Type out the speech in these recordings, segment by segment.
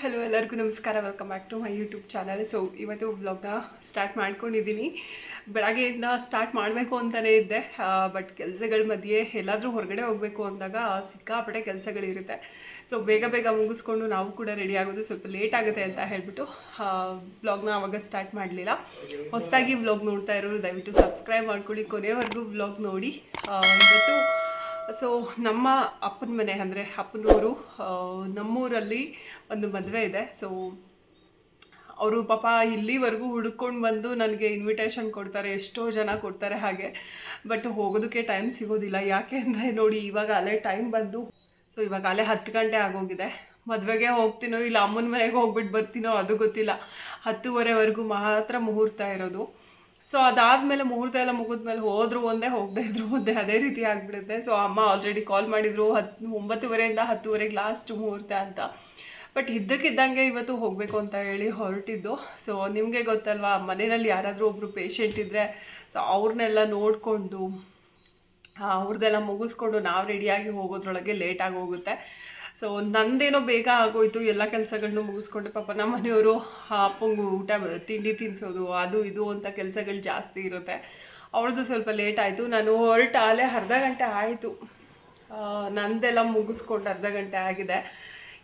Hello ಎಲ್ಲರಿಗೂ ನಮಸ್ಕಾರ. Welcome back to my YouTube channel. So ಇವತ್ತು ವ್ಲಾಗ್ನ ಸ್ಟಾರ್ಟ್ ಮಾಡ್ಕೊಂಡಿದ್ದೀನಿ. ಬೆಳಗ್ಗೆಯಿಂದ ಸ್ಟಾರ್ಟ್ ಮಾಡಬೇಕು ಅಂತಲೇ ಇದ್ದೆ, ಬಟ್ ಕೆಲಸಗಳ ಮಧ್ಯೆ ಎಲ್ಲಾದರೂ ಹೊರಗಡೆ ಹೋಗಬೇಕು ಅಂದಾಗ ಸಿಕ್ಕಾಪಟ್ಟೆ ಕೆಲಸಗಳಿರುತ್ತೆ. ಸೊ ಬೇಗ ಬೇಗ ಮುಗಿಸ್ಕೊಂಡು ನಾವು ಕೂಡ ರೆಡಿ ಆಗೋದು ಸ್ವಲ್ಪ ಲೇಟ್ ಆಗುತ್ತೆ ಅಂತ ಹೇಳಿಬಿಟ್ಟು ವ್ಲಾಗ್ನ ಆವಾಗ ಸ್ಟಾರ್ಟ್ ಮಾಡಲಿಲ್ಲ. ಹೊಸದಾಗಿ ವ್ಲಾಗ್ ನೋಡ್ತಾ ಇರೋರು ದಯವಿಟ್ಟು ಸಬ್ಸ್ಕ್ರೈಬ್ ಮಾಡ್ಕೊಳ್ಳಿ, ಕೊನೆವರೆಗೂ ವ್ಲಾಗ್ ನೋಡಿ. ಇವತ್ತು ಸೊ ನಮ್ಮ ಅಪ್ಪನ ಮನೆ ಅಂದರೆ ಅಪ್ಪನವರು ನಮ್ಮೂರಲ್ಲಿ ಒಂದು ಮದುವೆ ಇದೆ. ಸೊ ಅವರು ಪಾಪ ಇಲ್ಲಿವರೆಗೂ ಹುಡ್ಕೊಂಡು ಬಂದು ನನಗೆ ಇನ್ವಿಟೇಷನ್ ಕೊಡ್ತಾರೆ, ಎಷ್ಟೋ ಜನ ಕೊಡ್ತಾರೆ ಹಾಗೆ. ಬಟ್ ಹೋಗೋದಕ್ಕೆ ಟೈಮ್ ಸಿಗೋದಿಲ್ಲ. ಯಾಕೆ ಅಂದರೆ ನೋಡಿ, ಇವಾಗ ಅಲ್ಲೇ ಟೈಮ್ ಬಂದು ಸೊ ಇವಾಗ ಅಲ್ಲೇ 10 ಗಂಟೆ ಆಗೋಗಿದೆ. ಮದುವೆಗೆ ಹೋಗ್ತೀನೋ ಇಲ್ಲ ಅಮ್ಮನ ಮನೆಗೆ ಹೋಗ್ಬಿಟ್ಟು ಬರ್ತೀನೋ ಅದು ಗೊತ್ತಿಲ್ಲ. 10:30ವರೆಗೂ ಮಾತ್ರ ಮುಹೂರ್ತ ಇರೋದು. ಸೊ ಅದಾದಮೇಲೆ ಮುಹೂರ್ತ ಎಲ್ಲ ಮುಗಿದ್ಮೇಲೆ ಹೋದರೂ ಒಂದೇ, ಹೋಗದೇ ಇದ್ರು ಒಂದೇ, ಅದೇ ರೀತಿ ಆಗಿಬಿಡುತ್ತೆ. ಸೊ ಅಮ್ಮ ಆಲ್ರೆಡಿ ಕಾಲ್ ಮಾಡಿದರು 9:30ಇಂದ 10:30ಗೆ ಲಾಸ್ಟ್ ಮುಹೂರ್ತ ಅಂತ. ಬಟ್ ಇದ್ದಕ್ಕಿದ್ದಂಗೆ ಇವತ್ತು ಹೋಗಬೇಕು ಅಂತ ಹೇಳಿ ಹೊರಟಿದ್ದು. ಸೊ ನಿಮಗೆ ಗೊತ್ತಲ್ವಾ, ಮನೆಯಲ್ಲಿ ಯಾರಾದರೂ ಒಬ್ಬರು ಪೇಷಂಟ್ ಇದ್ದರೆ ಸೊ ಅವ್ರನ್ನೆಲ್ಲ ನೋಡಿಕೊಂಡು ಅವ್ರದ್ದೆಲ್ಲ ಮುಗಿಸ್ಕೊಂಡು ನಾವು ರೆಡಿಯಾಗಿ ಹೋಗೋದ್ರೊಳಗೆ ಲೇಟಾಗಿ ಹೋಗುತ್ತೆ. ಸೊ ನಂದೇನೋ ಬೇಗ ಆಗೋಯ್ತು, ಎಲ್ಲ ಕೆಲಸಗಳನ್ನೂ ಮುಗಿಸ್ಕೊಂಡೆ. ಪಾಪ ನಮ್ಮ ಮನೆಯವರು ಅಪ್ಪಂಗೂ ತಿಂಡಿ ತಿನ್ನಿಸೋದು ಅದು ಇದು ಅಂತ ಕೆಲಸಗಳು ಜಾಸ್ತಿ ಇರುತ್ತೆ. ಅವ್ರದ್ದು ಸ್ವಲ್ಪ ಲೇಟ್ ಆಯಿತು. ನಾನು ಹೊರಟಾಲೆ ಅರ್ಧ ಗಂಟೆ ಆಯಿತು. ನಂದೆಲ್ಲ ಮುಗಿಸ್ಕೊಂಡು ಅರ್ಧ ಗಂಟೆ ಆಗಿದೆ.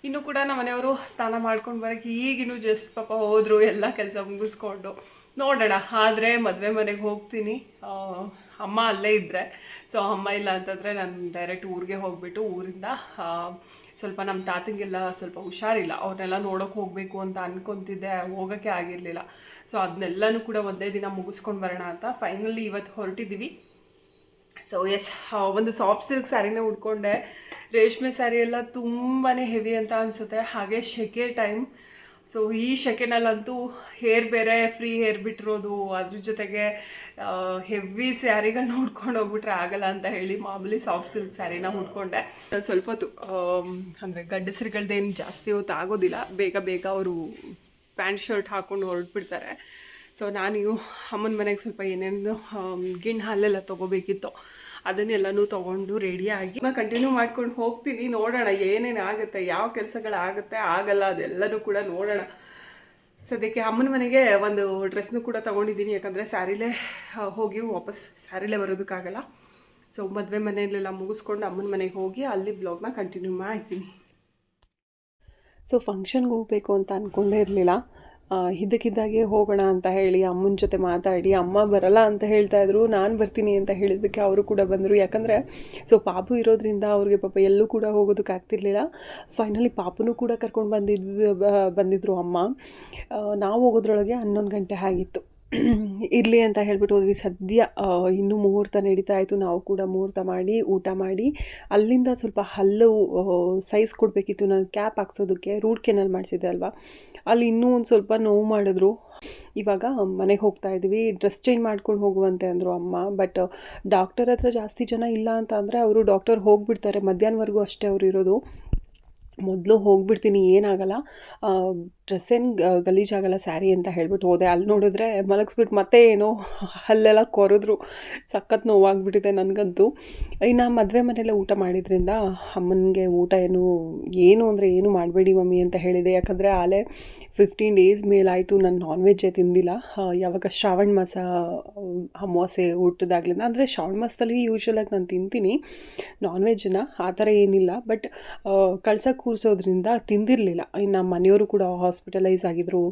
ಇನ್ನೂ ಕೂಡ ನಮ್ಮ ಮನೆಯವರು ಸ್ನಾನ ಮಾಡ್ಕೊಂಡು ಬರೋಕ್ಕೆ ಈಗಿನ್ನೂ ಜಸ್ಟ್ ಪಾಪ ಹೋದರು ಎಲ್ಲ ಕೆಲಸ ಮುಗಿಸ್ಕೊಂಡು. ನೋಡೋಣ, ಆದರೆ ಮದುವೆ ಮನೆಗೆ ಹೋಗ್ತೀನಿ. ಅಮ್ಮ ಅಲ್ಲೇ ಇದ್ದರೆ, ಸೊ ಅಮ್ಮ ಇಲ್ಲ ಅಂತಂದರೆ ನಾನು ಡೈರೆಕ್ಟ್ ಊರಿಗೆ ಹೋಗಿಬಿಟ್ಟು ಊರಿಂದ ಸ್ವಲ್ಪ ನಮ್ಮ ತಾತಂಗೆಲ್ಲ ಸ್ವಲ್ಪ ಹುಷಾರಿಲ್ಲ, ಅವ್ರನ್ನೆಲ್ಲ ನೋಡೋಕೆ ಹೋಗಬೇಕು ಅಂತ ಅಂದ್ಕೊತಿದ್ದೆ, ಹೋಗೋಕ್ಕೆ ಆಗಿರಲಿಲ್ಲ. ಸೊ ಅದನ್ನೆಲ್ಲನೂ ಕೂಡ ಒಂದೇ ದಿನ ಮುಗಿಸ್ಕೊಂಡು ಬರೋಣ ಅಂತ ಫೈನಲಿ ಇವತ್ತು ಹೊರಟಿದ್ದೀವಿ. ಸೊ ಒಂದು ಸಾಫ್ಟ್ ಸಿಲ್ಕ್ ಸ್ಯಾರಿನೇ ಉಟ್ಕೊಂಡೆ. ರೇಷ್ಮೆ ಸ್ಯಾರಿ ಎಲ್ಲ ತುಂಬಾ ಹೆವಿ ಅಂತ ಅನಿಸುತ್ತೆ. ಹಾಗೆ ಸೆಕೆ ಟೈಮ್. ಸೊ ಈ ಸೆಕೆನಲ್ಲಂತೂ ಹೇರ್ ಬೇರೆ ಫ್ರೀ ಹೇರ್ ಬಿಟ್ಟಿರೋದು, ಅದ್ರ ಜೊತೆಗೆ ಹೆವಿ ಸ್ಯಾರಿಗಳನ್ನ ಉಟ್ಕೊಂಡು ಹೋಗ್ಬಿಟ್ರೆ ಆಗಲ್ಲ ಅಂತ ಹೇಳಿ ಮಾಮೂಲಿ ಸಾಫ್ಟ್ ಸಿಲ್ಕ್ ಸ್ಯಾರಿನ ಉಟ್ಕೊಂಡೆ. ಸ್ವಲ್ಪ ಹೊತ್ತು ಅಂದರೆ ಗಂಡಸರುಗಳ್ದೇನು ಜಾಸ್ತಿ ಹೊತ್ತು ಆಗೋದಿಲ್ಲ, ಬೇಗ ಬೇಗ ಅವರು ಪ್ಯಾಂಟ್ ಶರ್ಟ್ ಹಾಕ್ಕೊಂಡು ಹೊರಟ್ಬಿಡ್ತಾರೆ. ಸೊ ನಾನು ಅಮ್ಮನ ಮನೆಗೆ ಸ್ವಲ್ಪ ಏನೇನು ಗಿಣ್ಣು ಹಾಲೆಲ್ಲ ತೊಗೋಬೇಕಿತ್ತು, ಅದನ್ನೆಲ್ಲನೂ ತೊಗೊಂಡು ರೆಡಿಯಾಗಿ ನಾನು ಕಂಟಿನ್ಯೂ ಮಾಡ್ಕೊಂಡು ಹೋಗ್ತೀನಿ. ನೋಡೋಣ ಏನೇನು ಆಗುತ್ತೆ, ಯಾವ ಕೆಲಸಗಳಾಗುತ್ತೆ ಆಗಲ್ಲ ಅದೆಲ್ಲನೂ ಕೂಡ ನೋಡೋಣ. ಸದ್ಯಕ್ಕೆ ಅಮ್ಮನ ಮನೆಗೆ ಒಂದು ಡ್ರೆಸ್ನೂ ಕೂಡ ತೊಗೊಂಡಿದ್ದೀನಿ, ಯಾಕಂದರೆ ಸ್ಯಾರಿಲೇ ಹೋಗಿ ವಾಪಸ್ ಸ್ಯಾರಿಲೇ ಬರೋದಕ್ಕಾಗಲ್ಲ. ಸೊ ಮದುವೆ ಮನೆಯಲ್ಲೆಲ್ಲ ಮುಗಿಸ್ಕೊಂಡು ಅಮ್ಮನ ಮನೆಗೆ ಹೋಗಿ ಅಲ್ಲಿ ಬ್ಲಾಗ್ನ ಕಂಟಿನ್ಯೂ ಮಾಡ್ತೀನಿ. ಸೊ ಫಂಕ್ಷನ್ಗೆ ಹೋಗಬೇಕು ಅಂತ ಅಂದ್ಕೊಂಡೇ ಇರಲಿಲ್ಲ. ಇದ್ದಕ್ಕಿದ್ದಾಗೆ ಹೋಗೋಣ ಅಂತ ಹೇಳಿ ಅಮ್ಮನ ಜೊತೆ ಮಾತಾಡಿ, ಅಮ್ಮ ಬರಲ್ಲ ಅಂತ ಹೇಳ್ತಾಯಿದ್ರು, ನಾನು ಬರ್ತೀನಿ ಅಂತ ಹೇಳಿದ್ದಕ್ಕೆ ಅವರು ಕೂಡ ಬಂದರು. ಯಾಕಂದರೆ ಸೊ ಪಾಪು ಇರೋದ್ರಿಂದ ಅವ್ರಿಗೆ ಪಾಪ ಎಲ್ಲೂ ಕೂಡ ಹೋಗೋದಕ್ಕಾಗ್ತಿರ್ಲಿಲ್ಲ. ಫೈನಲಿ ಪಾಪುನೂ ಕೂಡ ಕರ್ಕೊಂಡು ಬಂದಿದ್ದರು ಅಮ್ಮ. ನಾವು ಹೋಗೋದ್ರೊಳಗೆ 11 ಗಂಟೆ ಆಗಿತ್ತು. ಇರಲಿ ಅಂತ ಹೇಳ್ಬಿಟ್ಟು ಹೋದ್ವಿ. ಸದ್ಯ ಇನ್ನೂ ಮುಹೂರ್ತ ನಡೀತಾ ಇತ್ತು. ನಾವು ಕೂಡ ಮುಹೂರ್ತ ಮಾಡಿ ಊಟ ಮಾಡಿ ಅಲ್ಲಿಂದ ಸ್ವಲ್ಪ ಹಲ್ಲು ಸೈಜ್ ಕೊಡಬೇಕಿತ್ತು. ನಾನು ಕ್ಯಾಪ್ ಹಾಕ್ಸೋದಕ್ಕೆ ರೂಟ್ ಕೆನಲ್ ಮಾಡಿಸಿದ್ದೆ ಅಲ್ವಾ, ಅಲ್ಲಿ ಇನ್ನೂ ಒಂದು ಸ್ವಲ್ಪ ನೋವು ಮಾಡಿದ್ರು. ಇವಾಗ ಮನೆಗೆ ಹೋಗ್ತಾ ಇದ್ವಿ. ಡ್ರೆಸ್ ಚೇಂಜ್ ಮಾಡ್ಕೊಂಡು ಹೋಗುವಂತೆ ಅಂದರು ಅಮ್ಮ. ಬಟ್ ಡಾಕ್ಟರ್ ಹತ್ರ ಜಾಸ್ತಿ ಜನ ಇಲ್ಲ ಅಂತ ಅಂದರೆ ಅವರು ಡಾಕ್ಟರ್ ಹೋಗಿಬಿಡ್ತಾರೆ, ಮಧ್ಯಾಹ್ನವರೆಗೂ ಅಷ್ಟೇ ಅವರು ಇರೋದು. ಮೊದಲು ಹೋಗ್ಬಿಡ್ತೀನಿ, ಏನಾಗಲ್ಲ, ಡ್ರೆಸ್ ಏನು ಗಲೀಜಾಗಲ್ಲ ಸ್ಯಾರಿ ಅಂತ ಹೇಳ್ಬಿಟ್ಟು ಹೋದೆ. ಅಲ್ಲಿ ನೋಡಿದ್ರೆ ಮಲಗಿಸ್ಬಿಟ್ಟು ಮತ್ತೆ ಏನೋ ಅಲ್ಲೆಲ್ಲ ಕೊರೆದ್ರು. ಸಖತ್ ನೋವಾಗಿಬಿಟ್ಟಿದೆ ನನಗಂತೂ. ಇನ್ನು ಮದುವೆ ಮನೆಯಲ್ಲೇ ಊಟ ಮಾಡಿದ್ರಿಂದ ಅಮ್ಮನಿಗೆ ಊಟ ಏನು ಅಂದರೆ ಏನು ಮಾಡಬೇಡಿ ಮಮ್ಮಿ ಅಂತ ಹೇಳಿದೆ. ಯಾಕಂದರೆ ಆಲೇ 15 ಡೇಸ್ ಮೇಲಾಯಿತು ನಾನು ನಾನ್ ವೆಜ್ಜೇ ತಿಂದಿಲ್ಲ. ಯಾವಾಗ ಶ್ರಾವಣ ಮಾಸ ಅಮಾವಾಸ್ಯೆ ಹುಟ್ಟಿದಾಗ್ಲಿಂದ, ಅಂದರೆ ಶ್ರಾವಣ ಮಾಸದಲ್ಲಿ ಯೂಶ್ವಲಾಗಿ ನಾನು ತಿಂತೀನಿ ನಾನ್ ವೆಜ್ಜನ್ನ, ಆ ಥರ ಏನಿಲ್ಲ. ಬಟ್ ಕಳ್ಸಕ್ಕೆ ಕೂರಿಸೋದ್ರಿಂದ ತಿಂದಿರಲಿಲ್ಲ. ಇನ್ನು ಮನೆಯವರು ಕೂಡ ಹಾಸ್ಪಿಟಲೈಸ್ ಆಗಿದ್ದರು.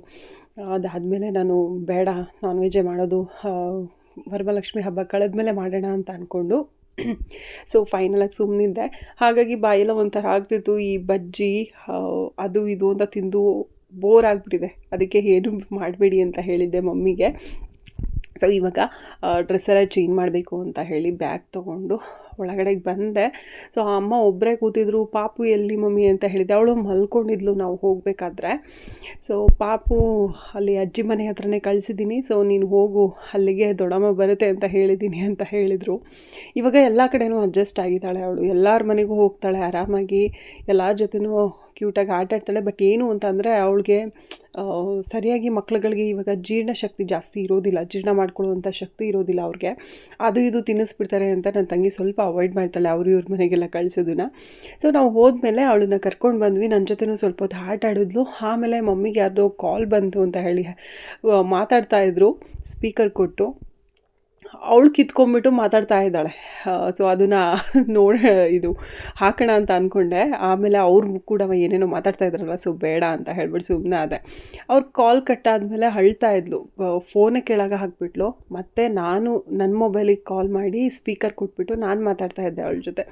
ಅದಾದಮೇಲೆ ನಾನು ಬೇಡ ನಾನ್ ವೆಜ್ಜೇ ಮಾಡೋದು, ವರಮಹಾಲಕ್ಷ್ಮಿ ಹಬ್ಬ ಕಳೆದ್ಮೇಲೆ ಮಾಡೋಣ ಅಂತ ಅಂದ್ಕೊಂಡು ಸೊ ಫೈನಲಾಗಿ ಸುಮ್ಮನಿದ್ದೆ. ಹಾಗಾಗಿ ಬಾಯೆಲ್ಲ ಒಂಥರ ಆಗ್ತಿತ್ತು. ಈ ಬಜ್ಜಿ ಅದು ಇದು ಅಂತ ತಿಂದು ಬೋರ್ ಆಗಿಬಿಟ್ಟಿದೆ. ಅದಕ್ಕೆ ಏನು ಮಾಡಬೇಡಿ ಅಂತ ಹೇಳಿದ್ದೆ ಮಮ್ಮಿಗೆ. ಸೊ ಇವಾಗ ಡ್ರೆಸ್ಸೆಲ್ಲ ಚೇಂಜ್ ಮಾಡಬೇಕು ಅಂತ ಹೇಳಿ ಬ್ಯಾಗ್ ತೊಗೊಂಡು ಒಳಗಡೆಗೆ ಬಂದೆ. ಸೊ ಅಮ್ಮ ಒಬ್ಬರೇ ಕೂತಿದ್ರು. ಪಾಪು ಎಲ್ಲಿ ಮಮ್ಮಿ ಅಂತ ಹೇಳಿದ್ದೆ. ಅವಳು ಮಲ್ಕೊಂಡಿದ್ಲು ನಾವು ಹೋಗಬೇಕಾದ್ರೆ. ಸೊ ಪಾಪು ಅಲ್ಲಿ ಅಜ್ಜಿ ಮನೆ ಹತ್ರನೇ ಕಳಿಸಿದ್ದೀನಿ, ಸೊ ನೀನು ಹೋಗು, ಅಲ್ಲಿಗೆ ದೊಡ್ಡಮ್ಮ ಬರುತ್ತೆ ಅಂತ ಹೇಳಿದ್ದೀನಿ ಅಂತ ಹೇಳಿದರು. ಇವಾಗ ಎಲ್ಲ ಕಡೆನೂ ಅಡ್ಜಸ್ಟ್ ಆಗಿದ್ದಾಳೆ ಅವಳು. ಎಲ್ಲರ ಮನೆಗೂ ಹೋಗ್ತಾಳೆ ಆರಾಮಾಗಿ, ಎಲ್ಲರ ಜೊತೆನೂ ಕ್ಯೂಟಾಗಿ ಆಟ ಆಡ್ತಾಳೆ. ಬಟ್ ಏನು ಅಂತಂದರೆ ಅವಳಿಗೆ ಸರಿಯಾಗಿ ಮಕ್ಳುಗಳಿಗೆ ಇವಾಗ ಜೀರ್ಣಶಕ್ತಿ ಜಾಸ್ತಿ ಇರೋದಿಲ್ಲ, ಜೀರ್ಣ ಮಾಡ್ಕೊಳ್ಳುವಂಥ ಶಕ್ತಿ ಇರೋದಿಲ್ಲ ಅವ್ರಿಗೆ. ಅದು ಇದು ತಿನ್ನಿಸ್ಬಿಡ್ತಾರೆ ಅಂತ ನನ್ನ ತಂಗಿ ಸ್ವಲ್ಪ ಅವಾಯ್ಡ್ ಮಾಡ್ತಾಳೆ ಇವ್ರ ಮನೆಗೆಲ್ಲ ಕಳಿಸೋದನ್ನ. ಸೊ ನಾವು ಹೋದ್ಮೇಲೆ ಅವಳನ್ನ ಕರ್ಕೊಂಡು ಬಂದ್ವಿ. ನನ್ನ ಜೊತೆನೂ ಸ್ವಲ್ಪ ಹೊತ್ತು ಆಟ ಆಡಿದ್ಲು. ಆಮೇಲೆ ಮಮ್ಮಿಗೆ ಯಾರ್ದೋ ಕಾಲ್ ಬಂತು ಅಂತ ಹೇಳಿ ಮಾತಾಡ್ತಾಯಿದ್ರು ಸ್ಪೀಕರ್ ಕೊಟ್ಟು. ಅವಳು ಕಿತ್ಕೊಂಡ್ಬಿಟ್ಟು ಮಾತಾಡ್ತಾ ಇದ್ದಾಳೆ. ಸೊ ಅದನ್ನು ಇದು ಹಾಕೋಣ ಅಂತ ಅಂದ್ಕೊಂಡೆ. ಆಮೇಲೆ ಅವ್ರು ಕೂಡ ಏನೇನೋ ಮಾತಾಡ್ತಾ ಇದ್ರಲ್ವ, ಸೊ ಬೇಡ ಅಂತ ಹೇಳ್ಬಿಟ್ಟು ಸುಮ್ಮನೆ ಅದೇ. ಅವ್ರು ಕಾಲ್ ಕಟ್ಟಾದಮೇಲೆ ಅಳ್ತಾ ಇದ್ಲು, ಫೋನೇ ಕೆಳಗೆ ಹಾಕ್ಬಿಟ್ಲು. ಮತ್ತು ನಾನು ನನ್ನ ಮೊಬೈಲಿಗೆ ಕಾಲ್ ಮಾಡಿ ಸ್ಪೀಕರ್ ಕೊಟ್ಬಿಟ್ಟು ನಾನು ಮಾತಾಡ್ತಾ ಇದ್ದೆ ಅವಳ ಜೊತೆ.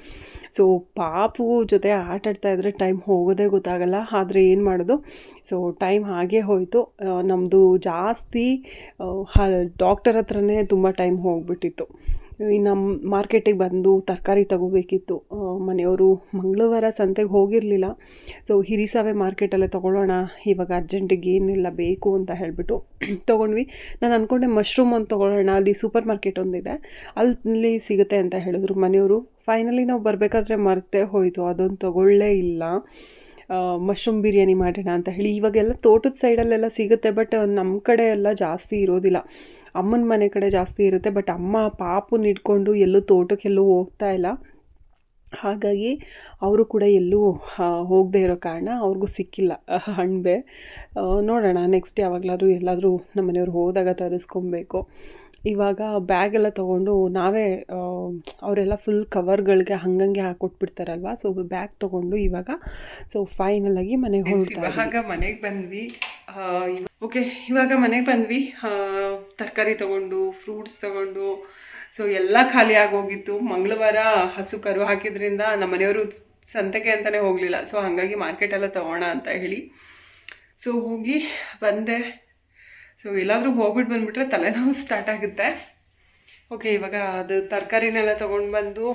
ಸೊ ಪಾಪು ಜೊತೆ ಆಟಾಡ್ತಾ ಇದ್ದರೆ ಟೈಮ್ ಹೋಗೋದೇ ಗೊತ್ತಾಗಲ್ಲ. ಆದರೆ ಏನು ಮಾಡೋದು, ಸೊ ಟೈಮ್ ಹಾಗೇ ಹೋಯಿತು. ನಮ್ಮದು ಜಾಸ್ತಿ ಡಾಕ್ಟರ್ ಹತ್ರನೇ ತುಂಬ ಟೈಮ್ ಹೋಗ್ಬಿಟ್ಟಿತ್ತು. ಇನ್ನು ಮಾರ್ಕೆಟಿಗೆ ಬಂದು ತರಕಾರಿ ತೊಗೋಬೇಕಿತ್ತು. ಮನೆಯವರು ಮಂಗಳವಾರ ಸಂತೆಗೆ ಹೋಗಿರಲಿಲ್ಲ. ಸೊ ಹಿರಿಸಾವೆ ಮಾರ್ಕೆಟಲ್ಲೇ ತೊಗೊಳ್ಳೋಣ, ಇವಾಗ ಅರ್ಜೆಂಟಿಗೆ ಏನೆಲ್ಲ ಬೇಕು ಅಂತ ಹೇಳಿಬಿಟ್ಟು ತೊಗೊಂಡ್ವಿ. ನಾನು ಅಂದ್ಕೊಂಡೆ ಮಶ್ರೂಮ್ ಒಂದು ತೊಗೊಳ್ಳೋಣ, ಅಲ್ಲಿ ಸೂಪರ್ ಮಾರ್ಕೆಟ್ ಒಂದಿದೆ, ಅಲ್ಲಿ ಸಿಗುತ್ತೆ ಅಂತ ಹೇಳಿದ್ರು ಮನೆಯವರು. ಫೈನಲಿ ನಾವು ಬರಬೇಕಾದ್ರೆ ಮರೆತೇ ಹೋಯಿತು, ಅದೊಂದು ತೊಗೊಳ್ಳೇ ಇಲ್ಲ. ಮಶ್ರೂಮ್ ಬಿರಿಯಾನಿ ಮಾಡೋಣ ಅಂತ ಹೇಳಿ. ಇವಾಗೆಲ್ಲ ತೋಟದ ಸೈಡಲ್ಲೆಲ್ಲ ಸಿಗುತ್ತೆ, ಬಟ್ ನಮ್ಮ ಕಡೆ ಎಲ್ಲ ಜಾಸ್ತಿ ಇರೋದಿಲ್ಲ. ಅಮ್ಮನ ಮನೆ ಕಡೆ ಜಾಸ್ತಿ ಇರುತ್ತೆ, ಬಟ್ ಅಮ್ಮ ಪಾಪುನ ಇಟ್ಕೊಂಡು ಎಲ್ಲೂ ತೋಟಕ್ಕೆಲ್ಲೂ ಹೋಗ್ತಾ ಇಲ್ಲ. ಹಾಗಾಗಿ ಅವರು ಕೂಡ ಎಲ್ಲೂ ಹೋಗದೆ ಇರೋ ಕಾರಣ ಅವ್ರಿಗೂ ಸಿಕ್ಕಿಲ್ಲ ಹಣ್ಬೆ. ನೋಡೋಣ ನೆಕ್ಸ್ಟ್ ಯಾವಾಗಲಾದ್ರೂ ಎಲ್ಲಾದರೂ ನಮ್ಮ ಮನೆಯವ್ರು ಹೋದಾಗ ತರಿಸ್ಕೊಬೇಕು. ಇವಾಗ ಬ್ಯಾಗೆಲ್ಲ ತೊಗೊಂಡು ನಾವೇ ಅವರೆಲ್ಲ ಫುಲ್ ಕವರ್ಗಳಿಗೆ ಹಂಗಂಗೆ ಹಾಕ್ಕೊಟ್ಬಿಡ್ತಾರಲ್ವ. ಸೊ ಬ್ಯಾಗ್ ತೊಗೊಂಡು ಇವಾಗ ಸೊ ಫೈನಲಾಗಿ ಮನೆಗೆ ಹೋಗ್ತೀವಿ. ಇವಾಗ ಮನೆಗೆ ಬಂದ್ವಿ. ಇವಾಗ ಮನೆಗೆ ಬಂದ್ವಿ. ತರಕಾರಿ ತೊಗೊಂಡು, ಫ್ರೂಟ್ಸ್ ತೊಗೊಂಡು, ಸೊ ಎಲ್ಲ ಖಾಲಿ ಆಗೋಗಿತ್ತು. ಮಂಗಳವಾರ ಹಸು ಕರು ಹಾಕಿದ್ರಿಂದ ನಮ್ಮ ಮನೆಯವರು ಸಂತೆಗೆ ಅಂತಲೇ ಹೋಗಲಿಲ್ಲ. ಸೊ ಹಾಗಾಗಿ ಮಾರ್ಕೆಟೆಲ್ಲ ತೊಗೋಣ ಅಂತ ಹೇಳಿ ಸೊ ಹೋಗಿ ಬಂದೆ. ಸೊ ಎಲ್ಲಾದರೂ ಹೋಗ್ಬಿಟ್ಟು ಬಂದುಬಿಟ್ರೆ ತಲೆನೋವು ಸ್ಟಾರ್ಟ್ ಆಗುತ್ತೆ. ಇವಾಗ ಅದು ತರಕಾರಿನೆಲ್ಲ ತೊಗೊಂಡು ಬಂದು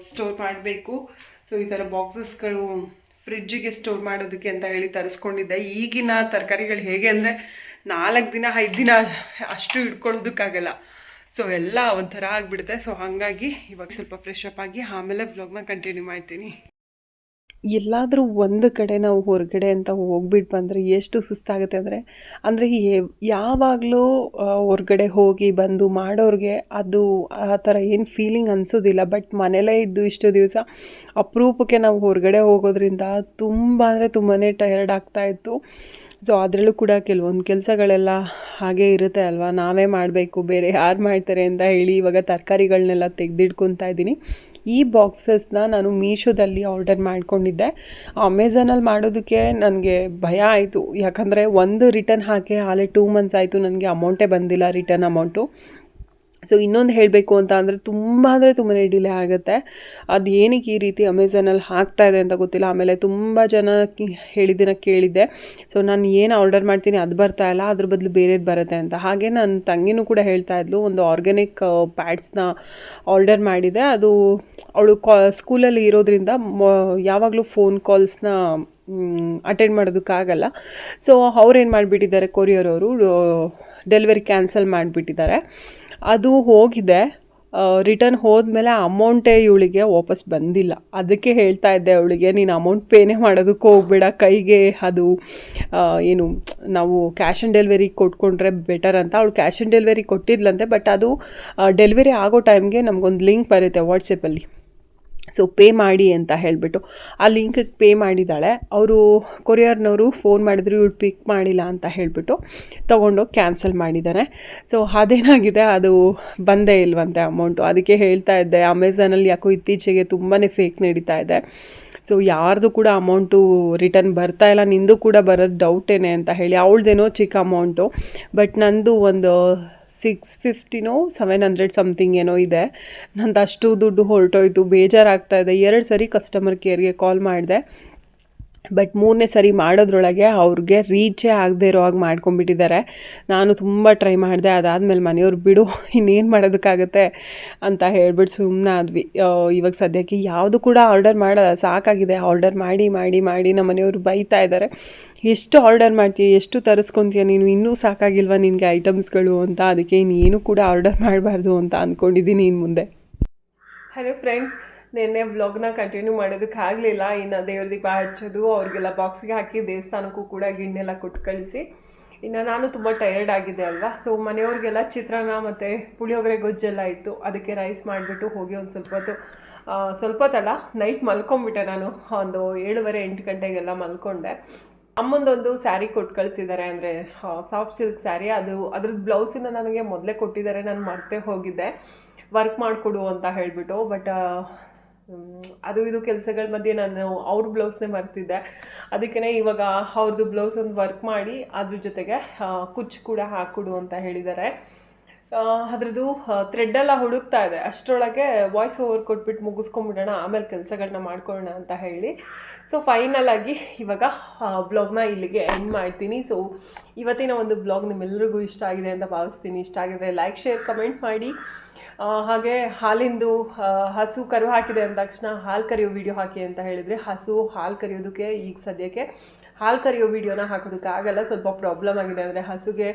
ಸ್ಟೋರ್ ಮಾಡಬೇಕು. ಸೊ ಈ ಥರ ಬಾಕ್ಸಸ್ಗಳು ಫ್ರಿಜ್ಜಿಗೆ ಸ್ಟೋರ್ ಮಾಡೋದಕ್ಕೆ ಅಂತ ಹೇಳಿ ತರಿಸ್ಕೊಂಡಿದ್ದೆ. ಈಗಿನ ತರಕಾರಿಗಳು ಹೇಗೆ ಅಂದರೆ 4 ದಿನ 5 ದಿನ ಅಷ್ಟು ಇಟ್ಕೊಳ್ಳೋದಕ್ಕಾಗಲ್ಲ. ಸೊ ಎಲ್ಲ ಒಂಥರ ಆಗಿಬಿಡುತ್ತೆ. ಸೊ ಹಾಗಾಗಿ ಇವಾಗ ಸ್ವಲ್ಪ ಫ್ರೆಶ್ ಅಪ್ ಆಗಿ ಆಮೇಲೆ ವ್ಲಾಗ್ನ ಕಂಟಿನ್ಯೂ ಮಾಡ್ತೀನಿ. ಎಲ್ಲಾದರೂ ಒಂದು ಕಡೆ ನಾವು ಹೊರಗಡೆ ಅಂತ ಹೋಗ್ಬಿಟ್ಟು ಬಂದರೆ ಎಷ್ಟು ಸುಸ್ತಾಗುತ್ತೆ ಅಂದರೆ ಯಾವಾಗಲೂ ಹೊರಗಡೆ ಹೋಗಿ ಬಂದು ಮಾಡೋರಿಗೆ ಅದು ಆ ಥರ ಏನು ಫೀಲಿಂಗ್ ಅನಿಸೋದಿಲ್ಲ. ಬಟ್ ಮನೇಲೇ ಇದ್ದು ಇಷ್ಟು ದಿವಸ ಅಪರೂಪಕ್ಕೆ ನಾವು ಹೊರಗಡೆ ಹೋಗೋದ್ರಿಂದ ತುಂಬ ಅಂದರೆ ತುಂಬಾ ಟಯರ್ಡ್ ಆಗ್ತಾಯಿತ್ತು. ಸೊ ಅದರಲ್ಲೂ ಕೂಡ ಕೆಲವೊಂದು ಕೆಲಸಗಳೆಲ್ಲ ಹಾಗೇ ಇರುತ್ತೆ ಅಲ್ವಾ, ನಾವೇ ಮಾಡಬೇಕು, ಬೇರೆ ಯಾರು ಮಾಡ್ತಾರೆ ಅಂತ ಹೇಳಿ ಇವಾಗ ತರಕಾರಿಗಳನ್ನೆಲ್ಲ ತೆಗೆದಿಟ್ಕೊತಾ ಇದ್ದೀನಿ. ಈ ಬಾಕ್ಸಸ್ನ ನಾನು ಮೀಶೋದಲ್ಲಿ ಆರ್ಡರ್ ಮಾಡ್ಕೊಂಡಿದ್ದೆ. ಅಮೆಝಾನಲ್ಲಿ ಮಾಡೋದಕ್ಕೆ ನನಗೆ ಭಯ ಆಯಿತು, ಯಾಕಂದರೆ ಒಂದು ರಿಟರ್ನ್ ಹಾಕಿ ಆಲೇ 2 ಮಂತ್ಸ್ ಆಯಿತು, ನನಗೆ ಅಮೌಂಟೇ ಬಂದಿಲ್ಲ, ರಿಟರ್ನ್ ಅಮೌಂಟು. ಸೊ ಇನ್ನೊಂದು ಹೇಳಬೇಕು ಅಂತ ಅಂದರೆ ತುಂಬಾ ಡಿಲೇ ಆಗುತ್ತೆ. ಅದು ಏನಕ್ಕೆ ಈ ರೀತಿ ಅಮೆಝಾನಲ್ಲಿ ಹಾಕ್ತಾಯಿದೆ ಅಂತ ಗೊತ್ತಿಲ್ಲ. ಆಮೇಲೆ ತುಂಬ ಜನ ಹೇಳಿದ್ದನ್ನು ಕೇಳಿದ್ದೆ. ಸೊ ನಾನು ಏನು ಆರ್ಡರ್ ಮಾಡ್ತೀನಿ ಅದು ಬರ್ತಾ ಇಲ್ಲ, ಅದ್ರ ಬದಲು ಬೇರೆದು ಬರುತ್ತೆ ಅಂತ. ಹಾಗೆ ನನ್ನ ತಂಗಿನೂ ಕೂಡ ಹೇಳ್ತಾ ಇದ್ಲು, ಒಂದು ಆರ್ಗ್ಯಾನಿಕ್ ಪ್ಯಾಡ್ಸ್ನ ಆರ್ಡರ್ ಮಾಡಿದೆ. ಅದು ಅವಳು ಸ್ಕೂಲಲ್ಲಿ ಇರೋದ್ರಿಂದ ಯಾವಾಗಲೂ ಫೋನ್ ಕಾಲ್ಸ್ನ ಅಟೆಂಡ್ ಮಾಡೋದಕ್ಕಾಗಲ್ಲ. ಸೊ ಅವ್ರೇನು ಮಾಡಿಬಿಟ್ಟಿದ್ದಾರೆ, ಕೊರಿಯರ್ ಅವರು ಡೆಲಿವರಿ ಕ್ಯಾನ್ಸಲ್ ಮಾಡಿಬಿಟ್ಟಿದ್ದಾರೆ. ಅದು ಹೋಗಿದೆ, ರಿಟರ್ನ್ ಹೋದ್ಮೇಲೆ ಅಮೌಂಟೇ ಇವಳಿಗೆ ವಾಪಸ್ ಬಂದಿಲ್ಲ. ಅದಕ್ಕೆ ಹೇಳ್ತಾ ಇದ್ದೆ ಅವಳಿಗೆ, ನೀನು ಅಮೌಂಟ್ ಪೇನೇ ಮಾಡೋದಕ್ಕೆ ಹೋಗಬೇಡ, ಕೈಗೆ ಅದು ಏನು ನಾವು ಕ್ಯಾಶ್ ಆನ್ ಡೆಲಿವರಿ ಕೊಟ್ಕೊಂಡ್ರೆ ಬೆಟರ್ ಅಂತ. ಅವಳು ಕ್ಯಾಶ್ ಆನ್ ಡೆಲಿವರಿ ಕೊಟ್ಟಿದ್ಲಂತೆ, ಬಟ್ ಅದು ಡೆಲಿವರಿ ಆಗೋ ಟೈಮ್ಗೆ ನಮಗೊಂದು ಲಿಂಕ್ ಬರುತ್ತೆ ವಾಟ್ಸಪ್ಪಲ್ಲಿ, ಸೊ ಪೇ ಮಾಡಿ ಅಂತ ಹೇಳಿಬಿಟ್ಟು ಆ ಲಿಂಕಿಗೆ ಪೇ ಮಾಡಿದ್ದಾಳೆ. ಅವರು ಕೊರಿಯರ್ನವರು ಫೋನ್ ಮಾಡಿದ್ರು, ಇವಳು ಪಿಕ್ ಮಾಡಿಲ್ಲ ಅಂತ ಹೇಳಿಬಿಟ್ಟು ತೊಗೊಂಡೋಗಿ ಕ್ಯಾನ್ಸಲ್ ಮಾಡಿದ್ದಾರೆ. ಸೊ ಅದೇನಾಗಿದೆ, ಅದು ಬಂದೇ ಇಲ್ವಂತೆ ಅಮೌಂಟು. ಅದಕ್ಕೆ ಹೇಳ್ತಾ ಇದ್ದೆ, ಅಮೆಝಾನಲ್ಲಿ ಯಾಕೋ ಇತ್ತೀಚೆಗೆ ತುಂಬಾ ಫೇಕ್ ನಡೀತಾ ಇದೆ. ಸೊ ಯಾರ್ದು ಕೂಡ ಅಮೌಂಟು ರಿಟರ್ನ್ ಬರ್ತಾ ಇಲ್ಲ, ನಿಂದು ಕೂಡ ಬರೋದು ಡೌಟೇನೆ ಅಂತ ಹೇಳಿ. ಅವಳದೇನೋ ಚಿಕ್ಕ ಅಮೌಂಟು, ಬಟ್ ನಂದು ಒಂದು 650 700 ಸಮಥಿಂಗ್ ಏನೋ ಇದೆ. ನಂದು ಅಷ್ಟು ದುಡ್ಡು ಹೊರಟೋಯ್ತು, ಬೇಜಾರಾಗ್ತಾಯಿದೆ. 2 ಸರಿ ಕಸ್ಟಮರ್ ಕೇರ್ಗೆ ಕಾಲ್ ಮಾಡಿದೆ, ಬಟ್ 3ನೇ ಸರಿ ಮಾಡೋದ್ರೊಳಗೆ ಅವ್ರಿಗೆ ರೀಚೇ ಆಗದೆ ಇರೋ ಹಾಗೆ ಮಾಡ್ಕೊಂಬಿಟ್ಟಿದ್ದಾರೆ. ನಾನು ತುಂಬ ಟ್ರೈ ಮಾಡಿದೆ. ಅದಾದಮೇಲೆ ಮನೆಯವ್ರು ಬಿಡು, ಇನ್ನೇನು ಮಾಡೋದಕ್ಕಾಗತ್ತೆ ಅಂತ ಹೇಳ್ಬಿಟ್ಟು ಸುಮ್ಮನೆ ಆದ್ವಿ. ಇವಾಗ ಸದ್ಯಕ್ಕೆ ಯಾವುದು ಕೂಡ ಆರ್ಡರ್ ಮಾಡಲ್ಲ, ಸಾಕಾಗಿದೆ. ಆರ್ಡರ್ ಮಾಡಿ ಮಾಡಿ ಮಾಡಿ ನಮ್ಮ ಮನೆಯವರು ಬೈತಾ ಇದ್ದಾರೆ, ಎಷ್ಟು ಆರ್ಡರ್ ಮಾಡ್ತೀಯ, ಎಷ್ಟು ತರಿಸ್ಕೊತೀಯ ನೀನು, ಇನ್ನೂ ಸಾಕಾಗಿಲ್ವ ನಿನಗೆ ಐಟಮ್ಸ್ಗಳು ಅಂತ. ಅದಕ್ಕೆ ಇನ್ನೇನು ಕೂಡ ಆರ್ಡರ್ ಮಾಡಬಾರ್ದು ಅಂತ ಅಂದ್ಕೊಂಡಿದ್ದೀನಿ ಇನ್ನು ಮುಂದೆ. ಹಲೋ ಫ್ರೆಂಡ್ಸ್, ನಿನ್ನೆ ವ್ಲಾಗ್ನ ಕಂಟಿನ್ಯೂ ಮಾಡೋದಕ್ಕಾಗಲಿಲ್ಲ. ಇನ್ನು ದೇವ್ರ ದೀಪ ಹಚ್ಚೋದು, ಅವ್ರಿಗೆಲ್ಲ ಬಾಕ್ಸಿಗೆ ಹಾಕಿ ದೇವಸ್ಥಾನಕ್ಕೂ ಕೂಡ ಗಿಣ್ಣೆಲ್ಲ ಕೊಟ್ಟು ಕಳಿಸಿ ಇನ್ನು ನಾನು ತುಂಬ ಟಯರ್ಡ್ ಆಗಿದ್ದೆ ಅಲ್ವಾ, ಸೊ ಮನೆಯವ್ರಿಗೆಲ್ಲ ಚಿತ್ರಾನ್ನ ಮತ್ತು ಪುಳಿಯೋಗರೆ ಗೊಜ್ಜೆಲ್ಲ ಇತ್ತು. ಅದಕ್ಕೆ ರೈಸ್ ಮಾಡಿಬಿಟ್ಟು ಹೋಗಿ ಒಂದು ಸ್ವಲ್ಪ ಹೊತ್ತಲ್ಲ, ನೈಟ್ ಮಲ್ಕೊಂಬಿಟ್ಟೆ ನಾನು. ಒಂದು 7:30-8 ಗಂಟೆಗೆಲ್ಲ ಮಲ್ಕೊಂಡೆ. ಅಮ್ಮಂದೊಂದು ಸ್ಯಾರಿ ಕೊಟ್ಟು ಕಳಿಸಿದ್ದಾರೆ, ಅಂದರೆ ಸಾಫ್ಟ್ ಸಿಲ್ಕ್ ಸ್ಯಾರಿ. ಅದ್ರದ್ದು ಬ್ಲೌಸನ್ನ ನನಗೆ ಮೊದಲೇ ಕೊಟ್ಟಿದ್ದಾರೆ, ನಾನು ಮರ್ತೇ ಹೋಗಿದ್ದೆ ವರ್ಕ್ ಮಾಡಿಕೊಡು ಅಂತ ಹೇಳಿಬಿಟ್ಟು. ಬಟ್ ಅದು ಇದು ಕೆಲಸಗಳ ಮಧ್ಯೆ ನಾನು ಅವ್ರ ಬ್ಲೌಸ್ನೇ ಮರ್ತಿದ್ದೆ. ಅದಕ್ಕೇ ಇವಾಗ ಅವ್ರದ್ದು ಬ್ಲೌಸ್ ಒಂದು ವರ್ಕ್ ಮಾಡಿ ಅದ್ರ ಜೊತೆಗೆ ಕುಚ್ಚು ಕೂಡ ಹಾಕ್ಕೊಡು ಅಂತ ಹೇಳಿದ್ದಾರೆ. ಅದ್ರದ್ದು ಥ್ರೆಡ್ಡೆಲ್ಲ ಹುಡುಕ್ತಾ ಇದೆ. ಅಷ್ಟರೊಳಗೆ ವಾಯ್ಸ್ ಓವರ್ ಕೊಟ್ಬಿಟ್ಟು ಮುಗಿಸ್ಕೊಂಬಿಡೋಣ, ಆಮೇಲೆ ಕೆಲಸಗಳನ್ನ ಮಾಡ್ಕೊಳ್ಳೋಣ ಅಂತ ಹೇಳಿ. ಸೊ ಫೈನಲ್ ಆಗಿ ಇವಾಗ ಬ್ಲಾಗ್ನ ಇಲ್ಲಿಗೆ ಎಂಡ್ ಮಾಡ್ತೀನಿ. ಸೊ ಇವತ್ತಿನ ಒಂದು ಬ್ಲಾಗ್ ನಿಮ್ಮೆಲ್ಲರಿಗೂ ಇಷ್ಟ ಆಗಿದೆ ಅಂತ ಭಾವಿಸ್ತೀನಿ. ಇಷ್ಟ ಆಗಿದ್ರೆ ಲೈಕ್, ಶೇರ್, ಕಮೆಂಟ್ ಮಾಡಿ. ಹಾಗೆ ಹಾಲಿಂದು ಹಸು ಕರು ಹಾಕಿದೆ ಅಂದ ತಕ್ಷಣ ಹಾಲು ಕರಿಯೋ ವಿಡಿಯೋ ಹಾಕಿ ಅಂತ ಹೇಳಿದರೆ, ಹಸು ಹಾಲು ಕರಿಯೋದಕ್ಕೆ ಈಗ ಸದ್ಯಕ್ಕೆ ಹಾಲು ಕರಿಯೋ ವಿಡಿಯೋನ ಹಾಕೋದಕ್ಕೆ ಆಗಲ್ಲ. ಸ್ವಲ್ಪ ಪ್ರಾಬ್ಲಮ್ ಆಗಿದೆ, ಅಂದರೆ ಹಸುಗೆ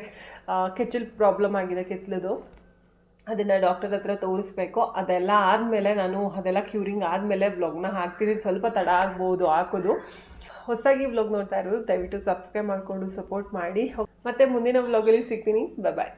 ಕೆಚ್ಚಲು ಪ್ರಾಬ್ಲಮ್ ಆಗಿದೆ, ಕೆತ್ತಲದು. ಅದನ್ನು ಡಾಕ್ಟರ್ ಹತ್ರ ತೋರಿಸ್ಬೇಕು. ಅದೆಲ್ಲ ಆದಮೇಲೆ ಅದೆಲ್ಲ ಕ್ಯೂರಿಂಗ್ ಆದಮೇಲೆ ವ್ಲಾಗ್ನ ಹಾಕ್ತೀನಿ. ಸ್ವಲ್ಪ ತಡ ಆಗ್ಬೋದು ಹಾಕೋದು. ಹೊಸದಾಗಿ ವ್ಲಾಗ್ ನೋಡ್ತಾ ಇರೋರು ದಯವಿಟ್ಟು ಸಬ್ಸ್ಕ್ರೈಬ್ ಮಾಡಿಕೊಂಡು ಸಪೋರ್ಟ್ ಮಾಡಿ. ಮತ್ತು ಮುಂದಿನ ವ್ಲಾಗಲ್ಲಿ ಸಿಗ್ತೀನಿ. ಬಾಯ್.